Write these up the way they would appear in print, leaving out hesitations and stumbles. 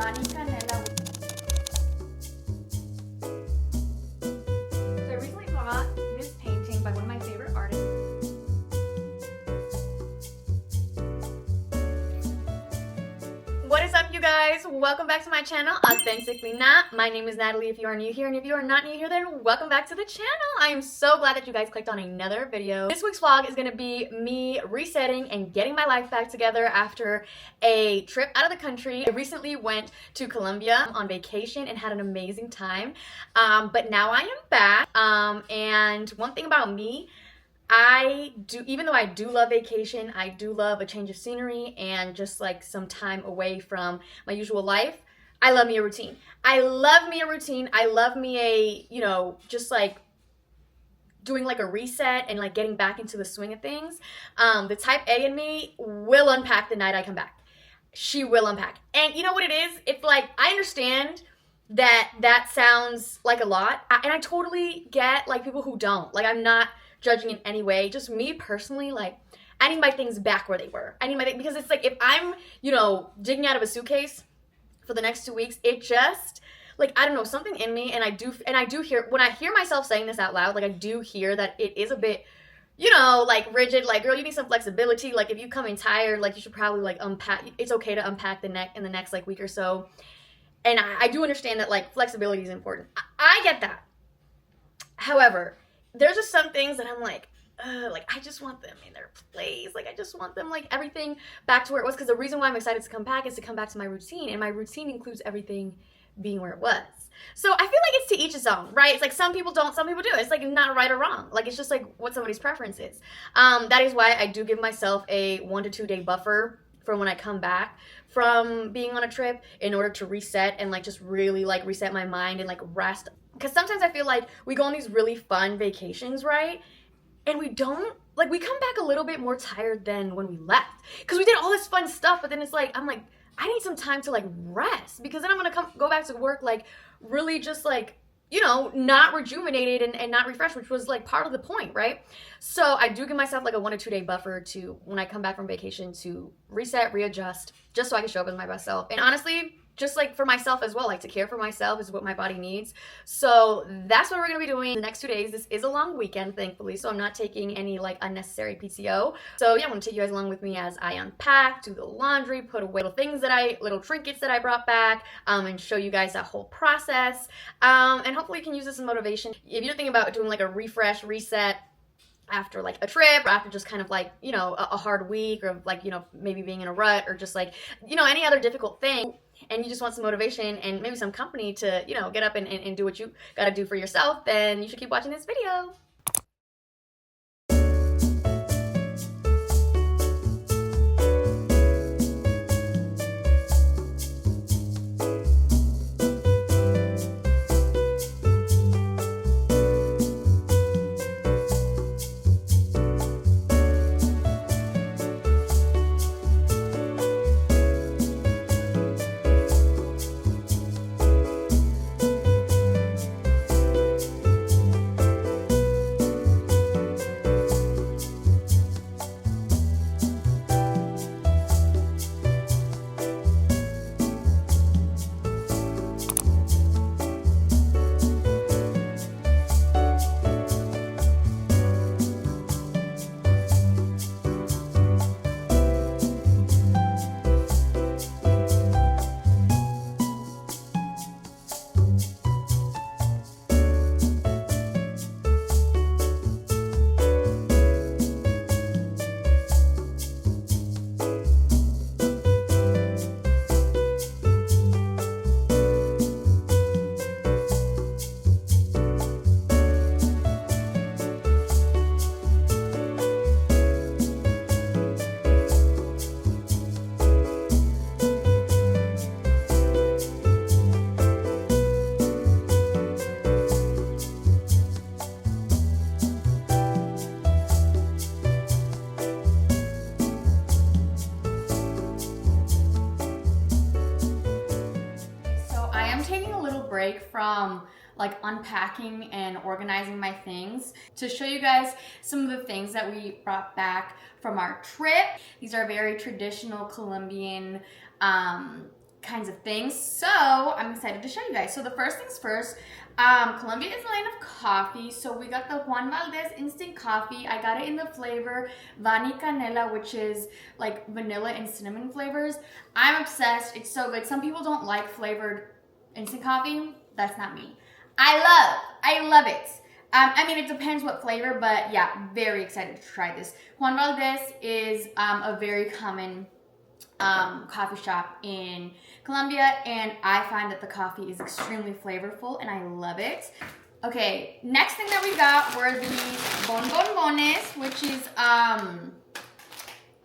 pan y canela. So I recently bought this painting by one of my favorite artists. What is up, you guys? Welcome back to my channel, Authentically Not. My name is Natalie if you are new here, and if you are not new here, then welcome back to the channel. I am so glad that you guys clicked on another video. This week's vlog is going to be me resetting and getting my life back together after a trip out of the country. I recently went to Colombia on vacation and had an amazing time, but now I am back, and one thing about me, even though I do love vacation, I do love a change of scenery and just like some time away from my usual life. I love me a routine. I love me a routine. I love me a, just like doing like a reset and like getting back into the swing of things. The type A in me will unpack the night I come back. She will unpack. And you know what it is? It's like, I understand that sounds like a lot. And I totally get like people who don't. Like, I'm not judging in any way. Just me personally, like, I need my things back where they were. I need my things, because it's like, if I'm, digging out of a suitcase for the next 2 weeks, it just, like, I don't know, something in me, and I do hear, when I hear myself saying this out loud, like, I do hear that it is a bit, like, rigid, like, girl, you need some flexibility. Like, if you come in tired, like, you should probably, like, unpack. It's okay to unpack in the next, like, week or so. And I do understand that, like, flexibility is important. I get that. However, there's just some things that I'm like, I just want them in their place. Like, I just want them, like, everything back to where it was. Because the reason why I'm excited to come back is to come back to my routine. And my routine includes everything being where it was. So I feel like it's to each his own, right? It's like some people don't, some people do. It's like not right or wrong. Like, it's just like what somebody's preference is. That is why I do give myself a 1 to 2 day buffer from when I come back from being on a trip in order to reset and, like, just really, like, reset my mind and, like, rest. Because sometimes I feel like we go on these really fun vacations, right? And we don't, like, we come back a little bit more tired than when we left. Because we did all this fun stuff, but then it's like, I'm like, I need some time to, like, rest. Because then I'm going to go back to work, like, really just, like, not rejuvenated and not refreshed, which was, like, part of the point, right? So I do give myself, like, a 1 to 2 day buffer to, when I come back from vacation, to reset, readjust, just so I can show up as my best self. And honestly, just like for myself as well, like, to care for myself is what my body needs. So that's what we're gonna be doing the next 2 days. This is a long weekend, thankfully, so I'm not taking any, like, unnecessary PTO. So yeah, I'm gonna take you guys along with me as I unpack, do the laundry, put away little trinkets that I brought back, and show you guys that whole process. And hopefully you can use this as motivation. If you're thinking about doing, like, a refresh, reset after, like, a trip, or after just kind of, like, a hard week, or, like, maybe being in a rut, or just, like, any other difficult thing, and you just want some motivation and maybe some company to, get up and do what you gotta do for yourself, then you should keep watching this video. Break from, like, unpacking and organizing my things to show you guys some of the things that we brought back from our trip. These are very traditional Colombian kinds of things. So I'm excited to show you guys. So the first things first, Colombia is a land of coffee. So we got the Juan Valdez instant coffee. I got it in the flavor Vani Canela, which is like vanilla and cinnamon flavors. I'm obsessed. It's so good. Some people don't like flavored instant coffee. That's not me. I love it. I mean, it depends what flavor, but yeah, very excited to try this. Juan Valdez is a very common coffee shop in Colombia, and I find that the coffee is extremely flavorful, and I love it. Okay, next thing that we got were these bonbonbones, which is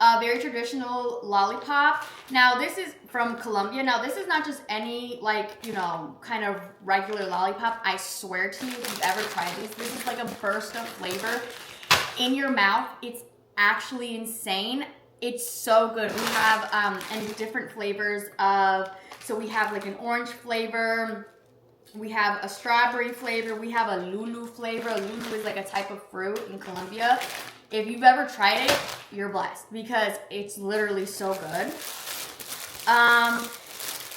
a very traditional lollipop. Now, this is from Colombia. Now, this is not just any, like, you know, kind of regular lollipop. I swear to you, if you've ever tried this is like a burst of flavor in your mouth. It's actually insane. It's so good. We have and different flavors of, so we have like an orange flavor, we have a strawberry flavor, we have a lulu flavor. A lulu is like a type of fruit in Colombia. If you've ever tried it, you're blessed because it's literally so good.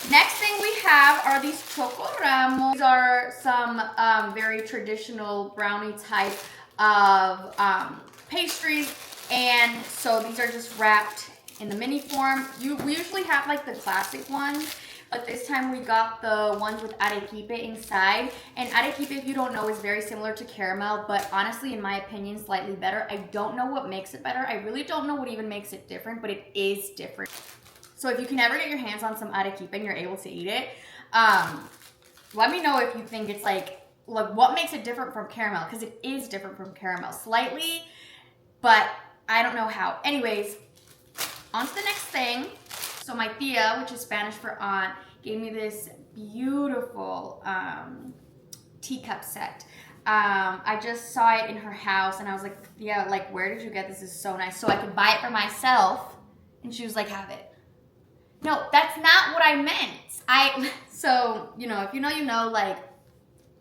Next thing we have are these chocoramos. These are some very traditional brownie type of pastries. And so these are just wrapped in the mini form. We usually have like the classic ones, but this time we got the ones with arequipe inside. And arequipe, if you don't know, is very similar to caramel, but honestly, in my opinion, slightly better. I don't know what makes it better. I really don't know what even makes it different, but it is different. So if you can ever get your hands on some arequipe and you're able to eat it, let me know if you think it's like what makes it different from caramel, because it is different from caramel slightly, but I don't know how. Anyways, on to the next thing. So my tia, which is Spanish for aunt, gave me this beautiful teacup set. I just saw it in her house and I was like, yeah, like, where did you get this? This is so nice. So I could buy it for myself. And she was like, have it. No, that's not what I meant. So, you know, if you know, like,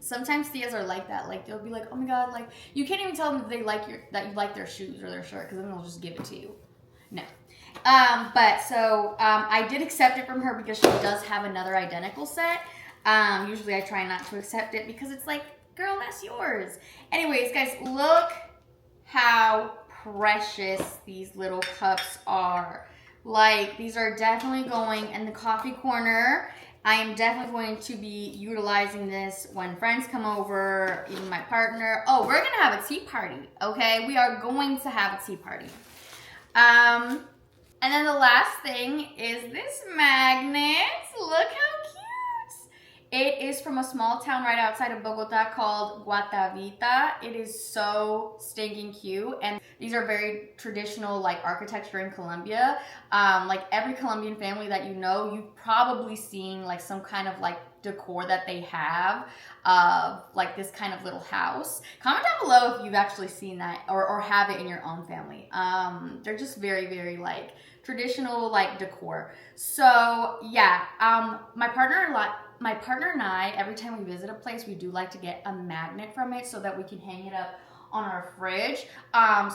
sometimes tias are like that. Like, they'll be like, oh my God, like, you can't even tell them that you like their shoes or their shirt, because then they'll just give it to you. No. But so, I did accept it from her because she does have another identical set. Usually I try not to accept it because it's like, girl, that's yours. Anyways, guys, look how precious these little cups are. Like, these are definitely going in the coffee corner. I am definitely going to be utilizing this when friends come over, even my partner. Oh, we're gonna have a tea party, okay? We are going to have a tea party. And then the last thing is this magnet. Look how cute. It is from a small town right outside of Bogota called Guatavita. It is so stinking cute. And these are very traditional, like, architecture in Colombia. Like, every Colombian family that you know, you've probably seen, like, some kind of, like, decor that they have of, like, this kind of little house. Comment down below if you've actually seen that or have it in your own family. They're just very, very, like, traditional, like, decor. So, yeah, my partner and I, every time we visit a place, we do like to get a magnet from it so that we can hang it up on our fridge.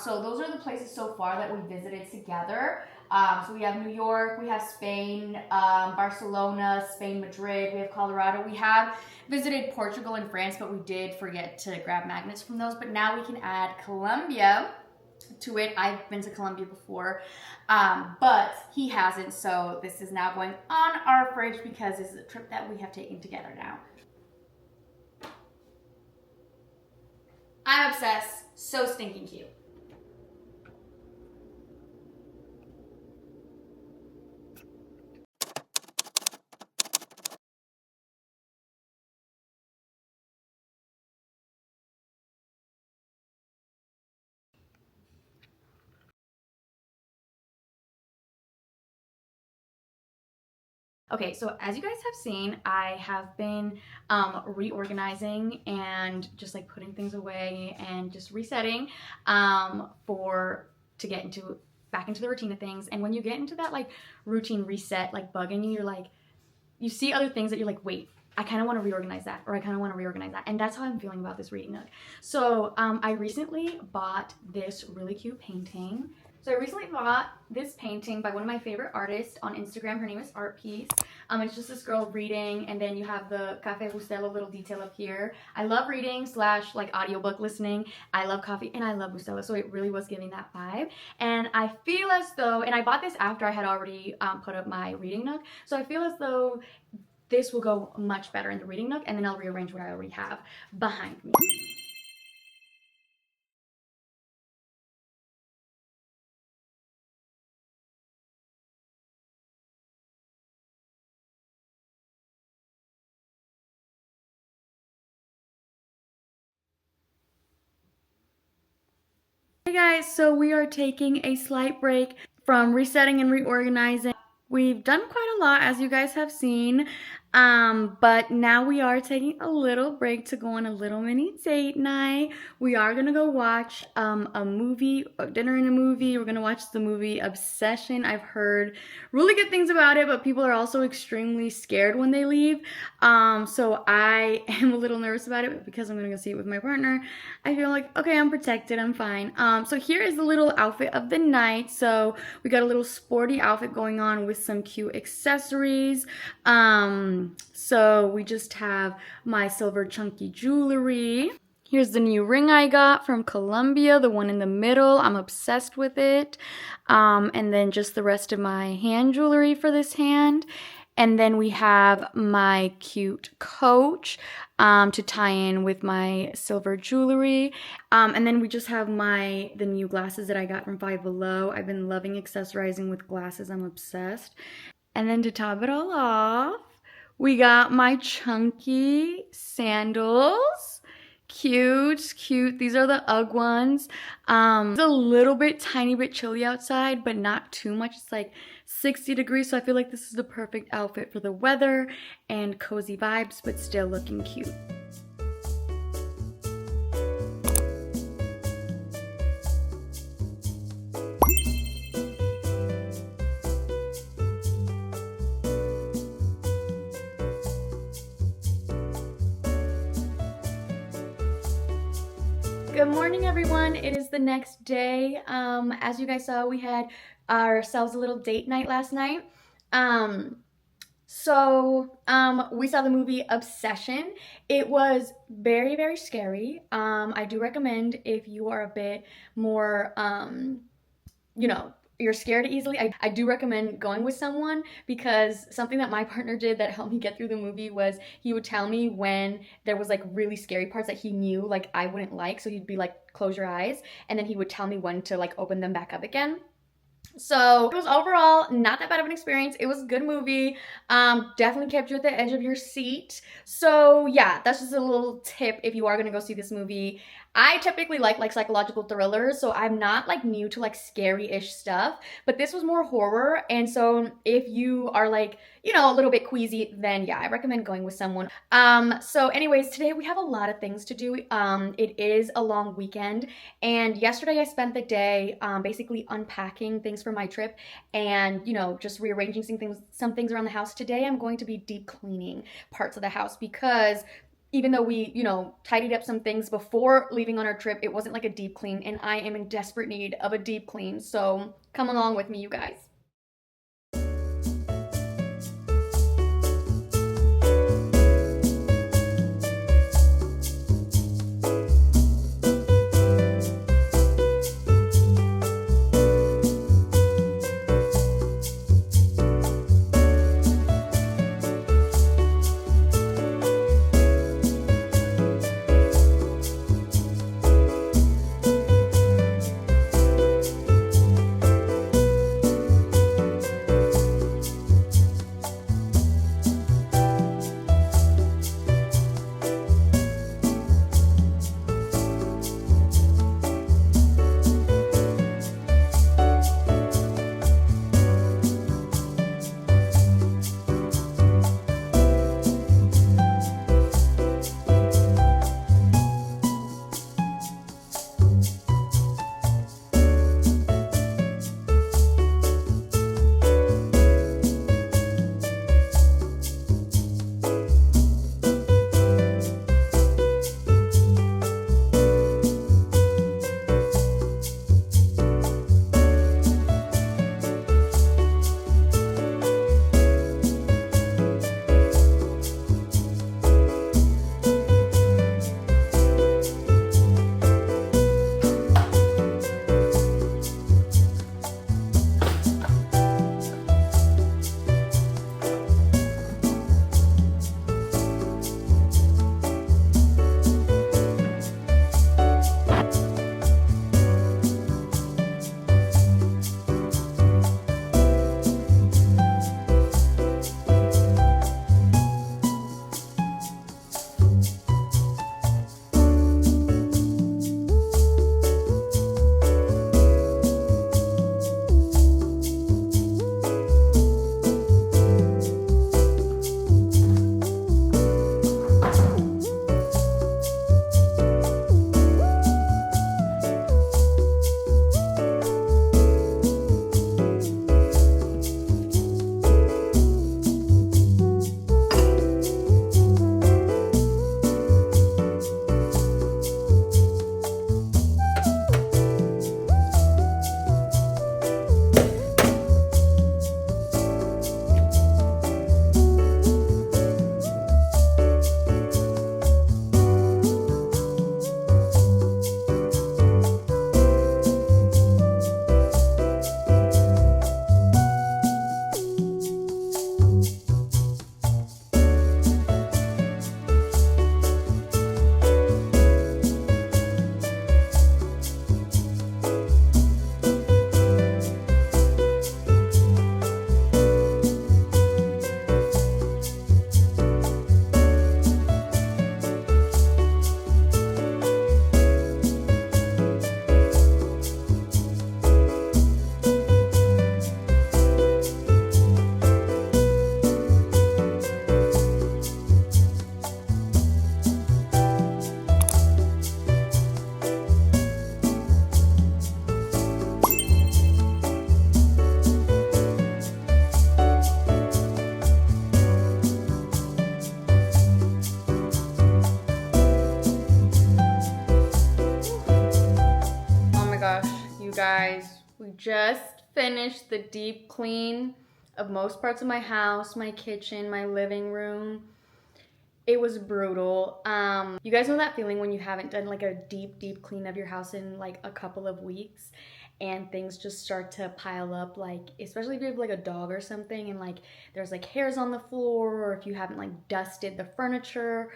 So those are the places so far that we visited together. So we have New York, we have Spain, Barcelona, Spain, Madrid, we have Colorado. We have visited Portugal and France, but we did forget to grab magnets from those. But now we can add Colombia to it. I've been to Colombia before, but he hasn't, so this is now going on our fridge because this is a trip that we have taken together now. I'm obsessed. So stinking cute. Okay, so as you guys have seen, I have been reorganizing and just like putting things away and just resetting to get back into the routine of things. And when you get into that like routine reset, like bugging you, you're like, you see other things that you're like, wait, I kind of want to reorganize that, or I kind of want to reorganize that. And that's how I'm feeling about this reading nook. So I recently bought this really cute painting. So I recently bought this painting by one of my favorite artists on Instagram. Her name is Art Piece. It's just this girl reading, and then you have the Cafe Bustelo little detail up here. I love reading / like audiobook listening. I love coffee and I love Bustelo, so it really was giving that vibe. And I feel as though, and I bought this after I had already put up my reading nook, so I feel as though this will go much better in the reading nook, and then I'll rearrange what I already have behind me. Hey guys, so we are taking a slight break from resetting and reorganizing. We've done quite a lot, as you guys have seen, but now we are taking a little break to go on a little mini date night. We are gonna go watch a movie, dinner and a movie. We're gonna watch the movie Obsession. I've heard really good things about it, but people are also extremely scared when they leave. So I am a little nervous about it, but because I'm gonna go see it with my partner, I feel like, okay, I'm protected, I'm fine. So here is the little outfit of the night. So we got a little sporty outfit going on with some cute accessories. So we just have my silver chunky jewelry. Here's the new ring I got from Colombia, the one in the middle. I'm obsessed with it. And then just the rest of my hand jewelry for this hand. And then we have my cute coach to tie in with my silver jewelry. And then we just have the new glasses that I got from Five Below. I've been loving accessorizing with glasses. I'm obsessed. And then to top it all off, we got my chunky sandals. Cute, cute. These are the UGG ones. It's a little bit, tiny bit chilly outside, but not too much. It's like 60 degrees, so I feel like this is the perfect outfit for the weather and cozy vibes, but still looking cute. Good morning, everyone. It is the next day. As you guys saw, we had ourselves a little date night last night. We saw the movie Obsession. It was very, very scary. I do recommend, if you are a bit more, you're scared easily, I do recommend going with someone, because something that my partner did that helped me get through the movie was he would tell me when there was like really scary parts that he knew like I wouldn't like, so he'd be like, close your eyes, and then he would tell me when to like open them back up again. So it was overall not that bad of an experience. It was a good movie. Definitely kept you at the edge of your seat. So yeah, that's just a little tip if you are gonna go see this movie. I typically like psychological thrillers, so I'm not like new to like scary-ish stuff, but this was more horror, and so if you are like, a little bit queasy, then yeah, I recommend going with someone. So anyways, today we have a lot of things to do. It is a long weekend, and yesterday I spent the day basically unpacking things for my trip and, just rearranging some things around the house. Today I'm going to be deep cleaning parts of the house, because even though we, tidied up some things before leaving on our trip, it wasn't like a deep clean, and I am in desperate need of a deep clean. So come along with me, you guys. Just finished the deep clean of most parts of my house, my kitchen, my living room. It was brutal. You guys know that feeling when you haven't done like a deep clean of your house in like a couple of weeks and things just start to pile up, like especially if you have like a dog or something and like there's like hairs on the floor, or if you haven't like dusted the furniture.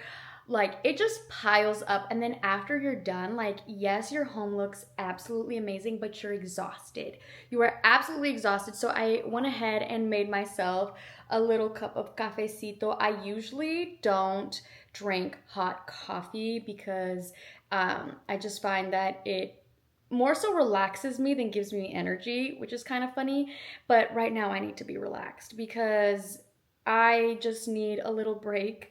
Like it just piles up, and then after you're done, like yes, your home looks absolutely amazing, but you're exhausted. You are absolutely exhausted. So I went ahead and made myself a little cup of cafecito. I usually don't drink hot coffee because I just find that it more so relaxes me than gives me energy, which is kind of funny. But right now I need to be relaxed because I just need a little break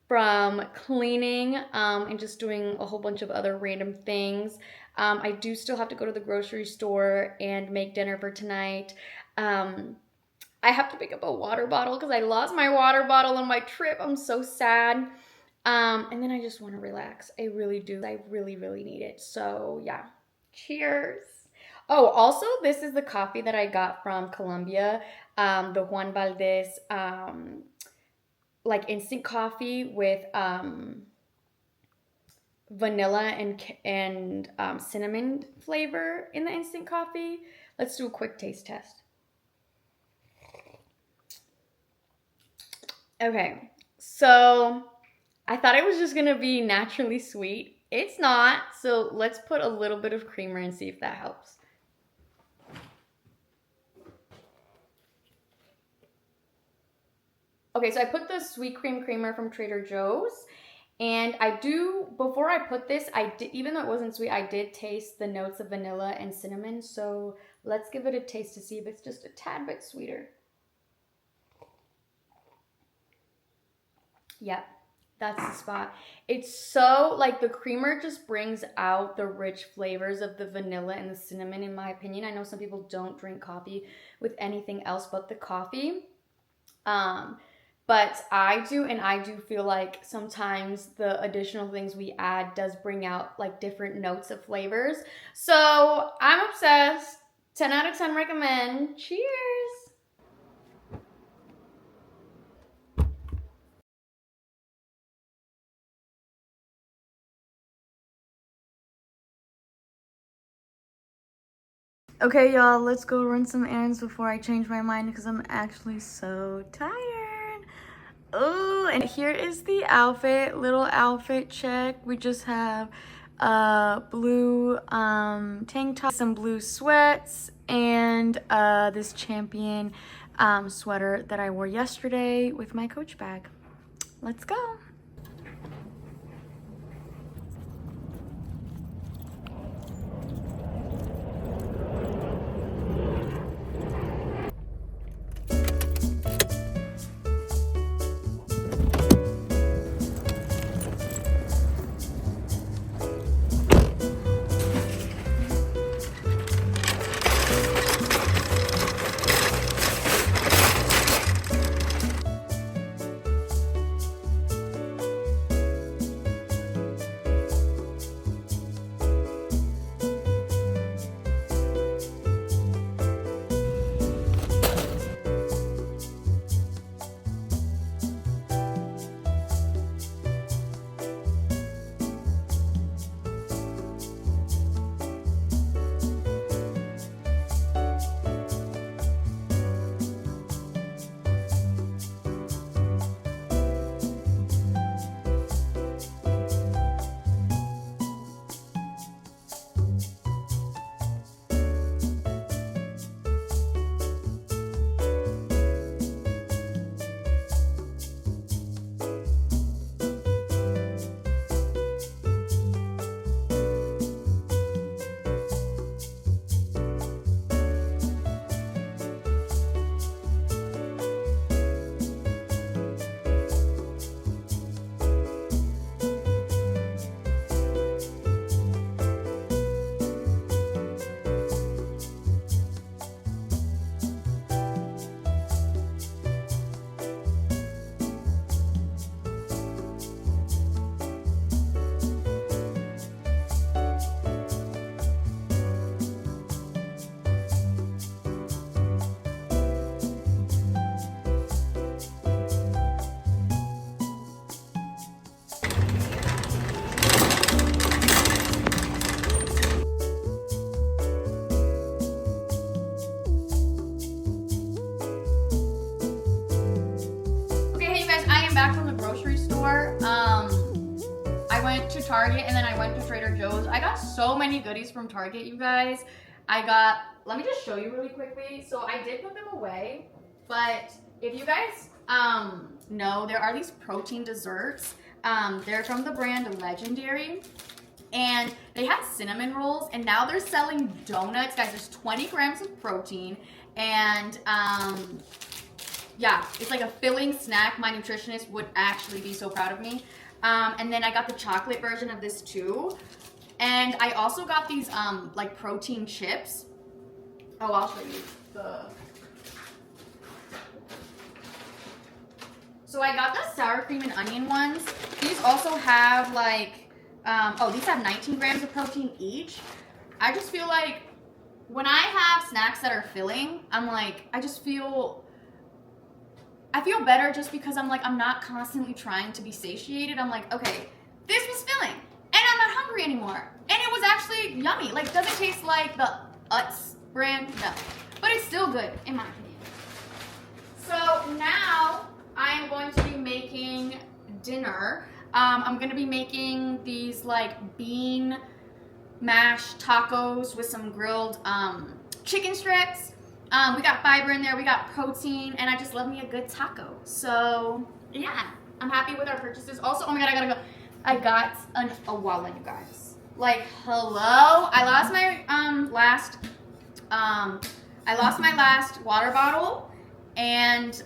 from cleaning and just doing a whole bunch of other random things. I do still have to go to the grocery store and make dinner for tonight. I have to pick up a water bottle because I lost my water bottle on my trip. I'm so sad. And then I just want to relax. I really do. I really need it. So yeah, cheers. Oh, also, this is the coffee that I got from Colombia, the Juan Valdez like instant coffee with vanilla and cinnamon flavor in the instant coffee. Let's do a quick taste test. Okay, so I thought it was just gonna be naturally sweet. It's not, so let's put a little bit of creamer and see if that helps. Okay, so I put the sweet cream creamer from Trader Joe's, and before I put this, even though it wasn't sweet, I did taste the notes of vanilla and cinnamon, so let's give it a taste to see if it's just a tad bit sweeter. Yep, that's the spot. It's so, like, the creamer just brings out the rich flavors of the vanilla and the cinnamon, in my opinion. I know some people don't drink coffee with anything else but the coffee. But I do, and I do feel like sometimes the additional things we add does bring out like different notes of flavors. So I'm obsessed. 10 out of 10 recommend. Cheers. Okay, y'all, let's go run some errands before I change my mind because I'm actually so tired. Oh, and here is the outfit, little outfit check. We just have a blue tank top, some blue sweats, and this Champion sweater that I wore yesterday with my Coach bag. Let's go. back from the grocery store. I went to Target and then I went to Trader Joe's. I got so many goodies from Target, you guys. Let me just show you really quickly. So I did put them away, but if you guys know, there are these protein desserts. They're from the brand Legendary, and they have cinnamon rolls, and now they're selling donuts. Guys, there's 20 grams of protein, and yeah, it's like a filling snack. My nutritionist would actually be so proud of me. And then I got the chocolate version of this too. And I also got these like protein chips. Oh, I'll show you the... So I got the sour cream and onion ones. These also have like, these have 19 grams of protein each. I just feel like when I have snacks that are filling, I feel better just because I'm not constantly trying to be satiated. I'm like, okay, this was filling and I'm not hungry anymore. And it was actually yummy. Like, does it taste like the Utz brand? No, but it's still good in my opinion. So now I am going to be making dinner. I'm gonna be making these like bean mash tacos with some grilled chicken strips. We got fiber in there, we got protein, and I just love me a good taco. So yeah, I'm happy with our purchases. Also, oh my god, I gotta go. I got a wallet, you guys. Like, hello. I lost my last water bottle, and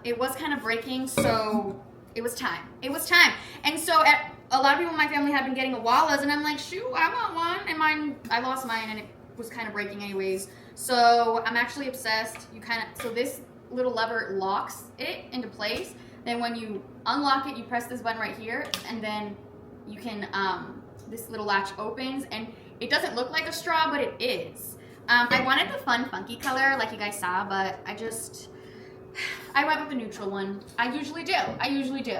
it was kind of breaking, so it was time. It was time. And so a lot of people in my family have been getting Awalas, and I'm like, shoot, I want one. And I lost mine, and it was kind of breaking anyways. So I'm actually obsessed. So this little lever locks it into place. Then when you unlock it, you press this button right here, and then you can, this little latch opens, and it doesn't look like a straw, but it is. I wanted the fun, funky color like you guys saw, but I went with the neutral one. I usually do.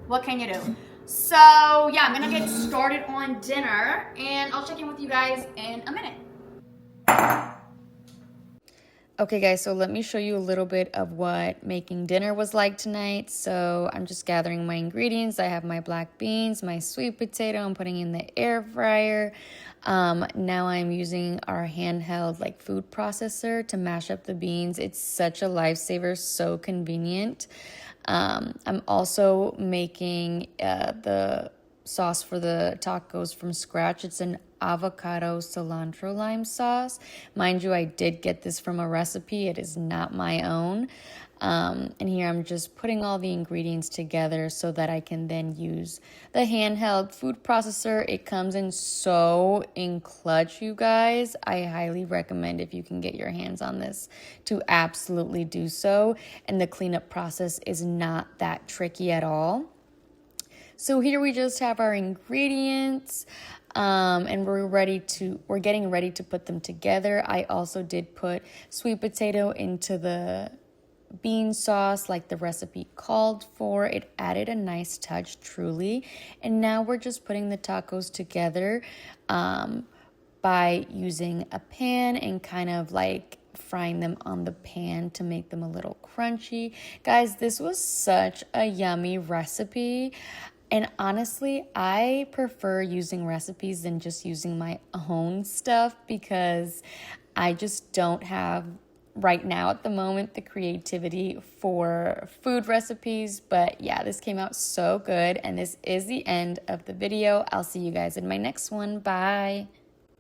What can you do? So yeah, I'm gonna get started on dinner, and I'll check in with you guys in a minute. Okay guys, so let me show you a little bit of what making dinner was like tonight. So I'm just gathering my ingredients. I have my black beans, my sweet potato, I'm putting in the air fryer. Now I'm using our handheld like food processor to mash up the beans. It's such a lifesaver, so convenient. I'm also making the sauce for the tacos from scratch. It's an avocado cilantro lime sauce. Mind you, I did get this from a recipe. It is not my own. And here I'm just putting all the ingredients together so that I can then use the handheld food processor. It comes in so in clutch, you guys. I highly recommend, if you can get your hands on this, to absolutely do so. And the cleanup process is not that tricky at all. So here we just have our ingredients, and we're getting ready to put them together. I also did put sweet potato into the bean sauce like the recipe called for. It added a nice touch, truly. And now we're just putting the tacos together by using a pan and kind of like frying them on the pan to make them a little crunchy. Guys, this was such a yummy recipe. And honestly, I prefer using recipes than just using my own stuff because I just don't have, right now at the moment, the creativity for food recipes. But yeah, this came out so good. And this is the end of the video. I'll see you guys in my next one. Bye.